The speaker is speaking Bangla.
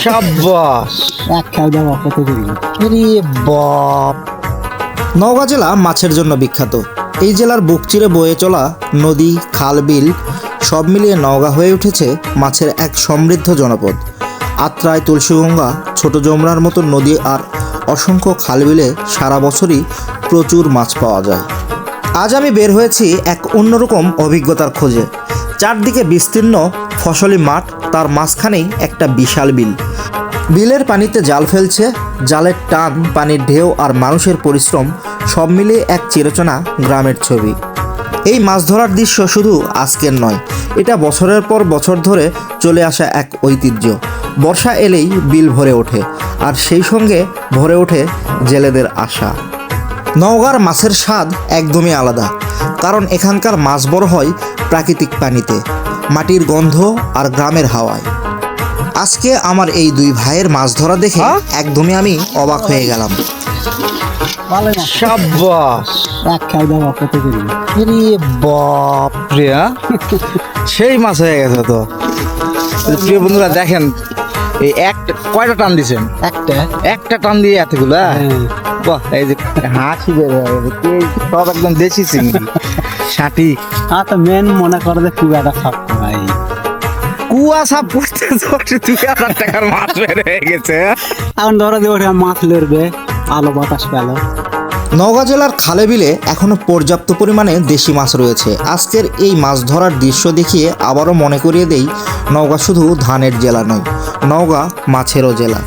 সাব্বাস। আরে বাপ। নওগাঁ জেলা মাছের জন্য বিখ্যাত। এই জেলার বুক চিরে বয়ে চলা নদী, খাল, বিল সব মিলিয়ে নওগাঁ হয়ে উঠেছে মাছের এক সমৃদ্ধ জনপদ। আত্রাই, তুলসীগঙ্গা, ছোট যমুনার মতো নদী আর অসংখ্য খাল বিলে সারা বছরই প্রচুর মাছ পাওয়া যায়। আজ আমি বের হয়েছি এক অন্যরকম অভিজ্ঞতার খোঁজে। চারদিকে বিস্তীর্ণ ফসলি মাঠ, তার মাঝখানেই একটা বিশাল বিল। বিলের পানিতে জাল ফেলছে, জালের টান, পানির ঢেউ আর মানুষের পরিশ্রম সব মিলিয়ে এক চিরচেনা গ্রামের ছবি। এই মাছ ধরার দৃশ্য শুধু আজকের নয়, এটা বছরের পর বছর ধরে চলে আসা এক ঐতিহ্য। বর্ষা এলেই বিল ভরে ওঠে, আর সেই সঙ্গে ভরে ওঠে জেলেদের আশা। নওগাঁর মাছের স্বাদ একদমই আলাদা, কারণ এখানকার মাছ বড় হয় প্রাকৃতিক পানিতে, মাটির গন্ধ আর গ্রামের হাওয়ায়। আজকে আমার এই দুই ভাইয়ের মাছ ধরা দেখে একদমই আমি অবাক হয়ে গেলাম। সাব্বাস। আরে বাপ রে, সেই মাছ হয়ে গেছে তো। প্রিয় বন্ধুরা দেখেন, এই কয়টা টান দিছেন? একটা টান দিয়ে এতগুলো। বাহ, এই যে হাসি বের হয়ে গেছে, সব একদম দেশি চিংড়ি, ষাটি। মেন মনে করে যে কুয়াটা সাপ ভাই, কুয়া সাপ করতে 2000 টাকার মাছ বের হয়ে গেছে। এখন ধরো যে ওটা মাছ লড়বে, আলো বাতাস পেল। নওগাঁ জেলার খালে বিলে এখনো পর্যাপ্ত পরিমাণে দেশি মাছ রয়েছে। আজকের এই মাছ ধরার দৃশ্য দেখিয়ে আবারও মনে করিয়ে দেই, নওগাঁ শুধু ধানের জেলা নয়, নওগাঁ মাছেরও জেলা।